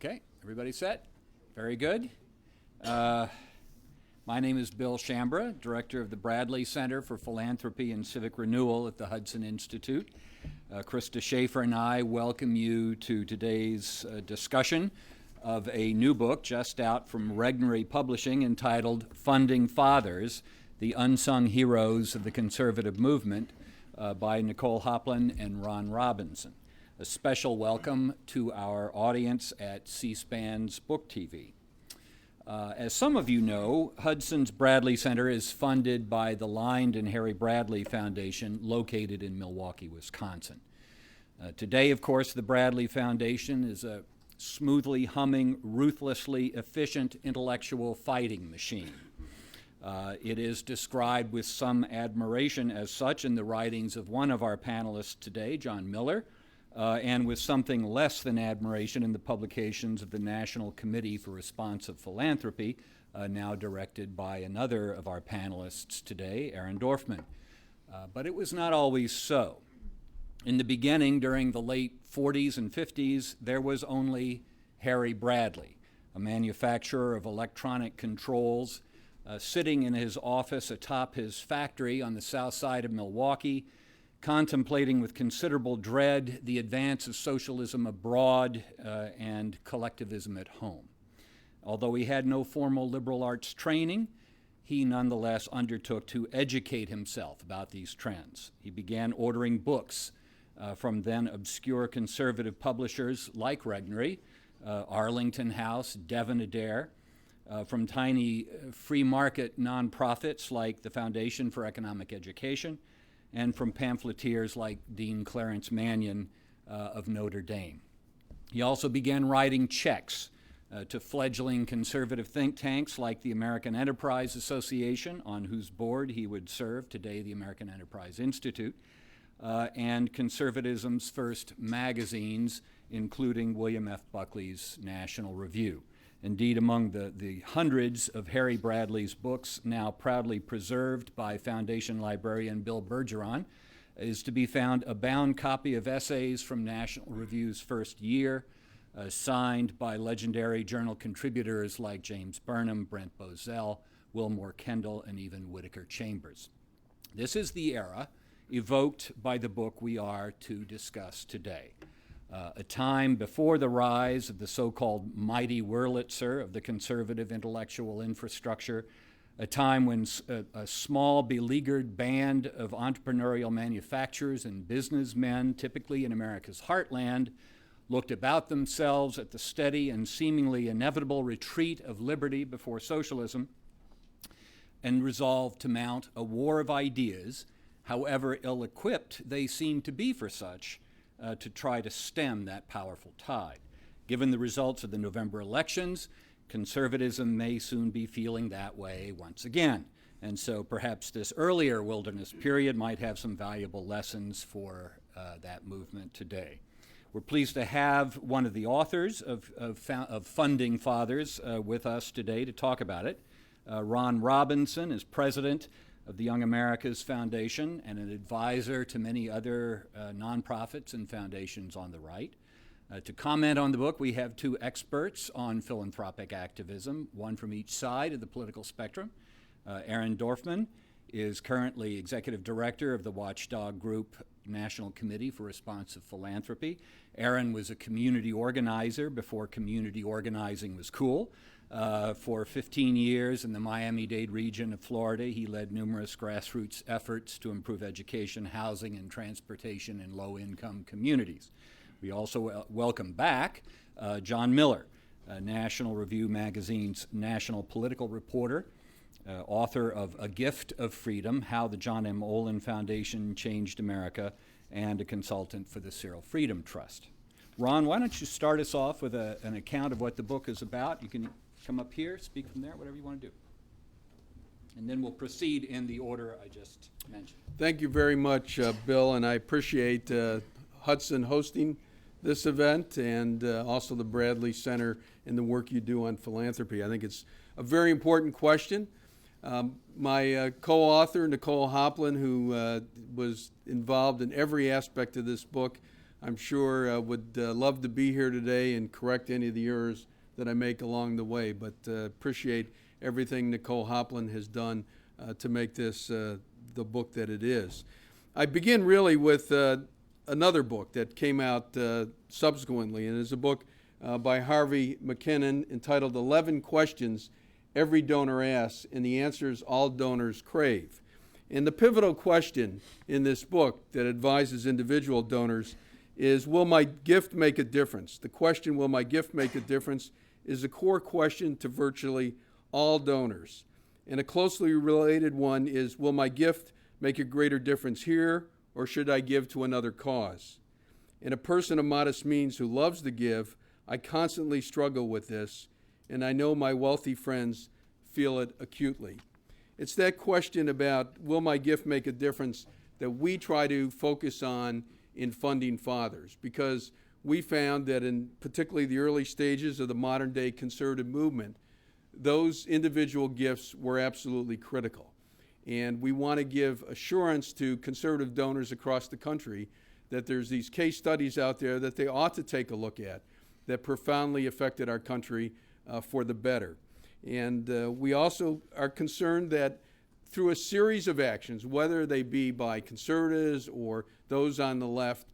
Okay, everybody set? Very good. My name is Bill Shambra, Director of the Bradley Center for Philanthropy and Civic Renewal at the Hudson Institute. Krista Schaefer and I welcome you to today's discussion of a new book just out from Regnery Publishing entitled Funding Fathers, The Unsung Heroes of the Conservative Movement by Nicole Hoplin and Ron Robinson. A special welcome to our audience at C-SPAN's Book TV. As some of you know, Hudson's Bradley Center is funded by the Lined and Harry Bradley Foundation located in Milwaukee, Wisconsin. Today, of course, the Bradley Foundation is a smoothly humming, ruthlessly efficient intellectual fighting machine. It is described with some admiration as such in the writings of one of our panelists today, John Miller, and with something less than admiration in the publications of the National Committee for Responsive Philanthropy, now directed by another of our panelists today, Aaron Dorfman. But it was not always so. In the beginning, during the late 40s and 50s, there was only Harry Bradley, a manufacturer of electronic controls, sitting in his office atop his factory on the south side of Milwaukee, contemplating with considerable dread the advance of socialism abroad and collectivism at home. Although he had no formal liberal arts training, he nonetheless undertook to educate himself about these trends. He began ordering books from then obscure conservative publishers like Regnery, Arlington House, Devon Adair, from tiny free market nonprofits like the Foundation for Economic Education, and from pamphleteers like Dean Clarence Mannion of Notre Dame. He also began writing checks to fledgling conservative think tanks like the American Enterprise Association, on whose board he would serve, today the American Enterprise Institute, and conservatism's first magazines, including William F. Buckley's National Review. Indeed, among the hundreds of Harry Bradley's books now proudly preserved by Foundation librarian Bill Bergeron is to be found a bound copy of essays from National Review's first year, signed by legendary journal contributors like James Burnham, Brent Bozell, Wilmore Kendall, and even Whittaker Chambers. This is the era evoked by the book we are to discuss today. A time before the rise of the so-called mighty Wurlitzer of the conservative intellectual infrastructure, a time when a small beleaguered band of entrepreneurial manufacturers and businessmen, typically in America's heartland, looked about themselves at the steady and seemingly inevitable retreat of liberty before socialism and resolved to mount a war of ideas, however ill-equipped they seemed to be for such, to try to stem that powerful tide. Given the results of the November elections, conservatism may soon be feeling that way once again. And so perhaps this earlier wilderness period might have some valuable lessons for that movement today. We're pleased to have one of the authors of Funding Fathers with us today to talk about it. Ron Robinson is president of the Young America's Foundation and an advisor to many other nonprofits and foundations on the right. To comment on the book, we have two experts on philanthropic activism, one from each side of the political spectrum. Aaron Dorfman is currently executive director of the watchdog group National Committee for Responsive Philanthropy. Aaron was a community organizer before community organizing was cool. For 15 years in the Miami-Dade region of Florida, he led numerous grassroots efforts to improve education, housing, and transportation in low-income communities. We also welcome back John Miller, National Review magazine's national political reporter, author of A Gift of Freedom, How the John M. Olin Foundation Changed America, and a consultant for the Cyril Freedom Trust. Ron, why don't you start us off with an account of what the book is about? You can come up here, speak from there, whatever you want to do. And then we'll proceed in the order I just mentioned. Thank you very much, Bill, and I appreciate Hudson hosting this event and also the Bradley Center and the work you do on philanthropy. I think it's a very important question. My co-author, Nicole Hoplin, who was involved in every aspect of this book, I'm sure would love to be here today and correct any of the errors that I make along the way, but appreciate everything Nicole Hopland has done to make this the book that it is. I begin really with another book that came out subsequently, and it's a book by Harvey McKinnon entitled 11 Questions Every Donor Asks and the Answers All Donors Crave. And the pivotal question in this book that advises individual donors is, will my gift make a difference? The question, will my gift make a difference, is a core question to virtually all donors. And a closely related one is, will my gift make a greater difference here, or should I give to another cause? And a person of modest means who loves to give, I constantly struggle with this, and I know my wealthy friends feel it acutely. It's that question about, will my gift make a difference, that we try to focus on in funding fathers, because we found that in particularly the early stages of the modern day conservative movement, those individual gifts were absolutely critical. And we want to give assurance to conservative donors across the country that there's these case studies out there that they ought to take a look at that profoundly affected our country for the better. And we also are concerned that through a series of actions, whether they be by conservatives or those on the left,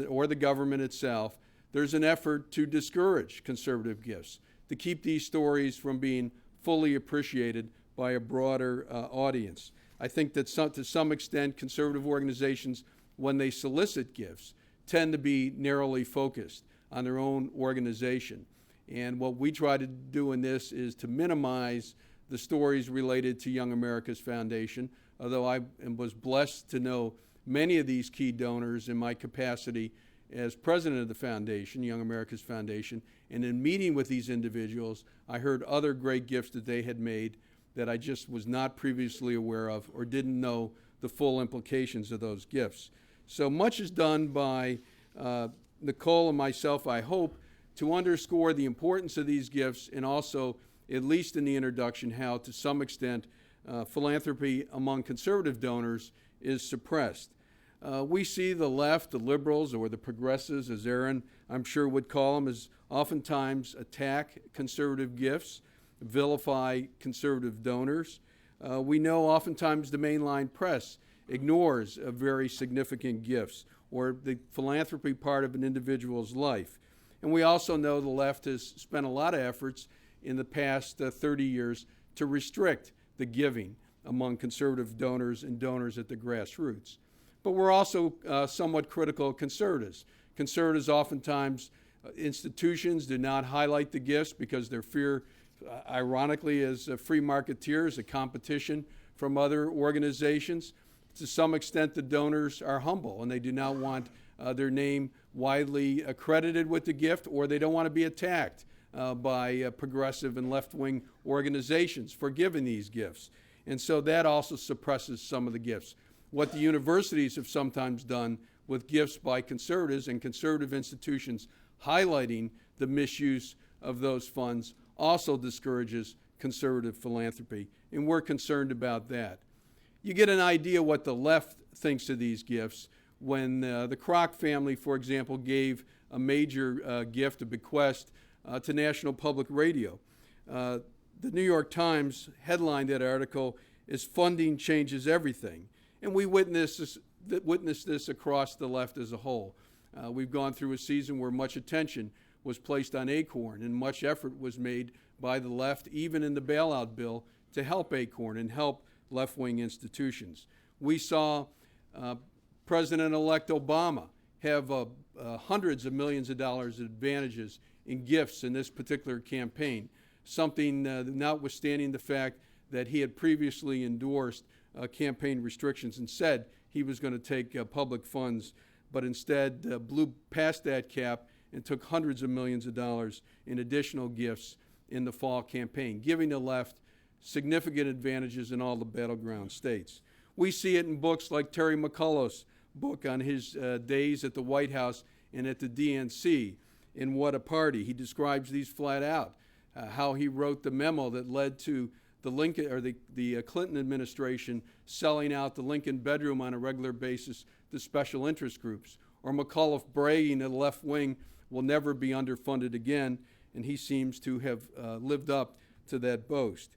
or the government itself, there's an effort to discourage conservative gifts, to keep these stories from being fully appreciated by a broader audience. I think that to some extent, conservative organizations, when they solicit gifts, tend to be narrowly focused on their own organization. And what we try to do in this is to minimize the stories related to Young America's Foundation, although I was blessed to know many of these key donors in my capacity as president of the foundation, Young America's Foundation, and in meeting with these individuals, I heard other great gifts that they had made that I just was not previously aware of or didn't know the full implications of those gifts. So much is done by Nicole and myself, I hope, to underscore the importance of these gifts, and also, at least in the introduction, how to some extent philanthropy among conservative donors is suppressed. We see the left, the liberals, or the progressives, as Aaron, I'm sure, would call them, as oftentimes attack conservative gifts, vilify conservative donors. We know oftentimes the mainline press ignores very significant gifts or the philanthropy part of an individual's life. And we also know the left has spent a lot of efforts in the past 30 years to restrict the giving among conservative donors and donors at the grassroots. But we're also somewhat critical of conservatives. Conservatives oftentimes, institutions do not highlight the gifts because they fear, ironically, as free marketeers, a competition from other organizations. To some extent, the donors are humble and they do not want their name widely accredited with the gift, or they don't want to be attacked by progressive and left-wing organizations for giving these gifts. And so that also suppresses some of the gifts. What the universities have sometimes done with gifts by conservatives and conservative institutions highlighting the misuse of those funds also discourages conservative philanthropy, and we're concerned about that. You get an idea what the left thinks of these gifts when the Kroc family, for example, gave a major gift, a bequest, to National Public Radio. The New York Times headlined that article as "Funding Changes Everything." And we witnessed this across the left as a whole. We've gone through a season where much attention was placed on Acorn, and much effort was made by the left, even in the bailout bill, to help Acorn and help left-wing institutions. We saw President-elect Obama have hundreds of millions of dollars of advantages in gifts in this particular campaign, something notwithstanding the fact that he had previously endorsed campaign restrictions and said he was going to take public funds, but instead blew past that cap and took hundreds of millions of dollars in additional gifts in the fall campaign, giving the left significant advantages in all the battleground states. We see it in books like Terry McCullough's book on his days at the White House and at the DNC, in What a Party. He describes these flat out, how he wrote the memo that led to the Lincoln or the Clinton administration selling out the Lincoln bedroom on a regular basis to special interest groups, or McAuliffe bragging that the left wing will never be underfunded again, and he seems to have lived up to that boast.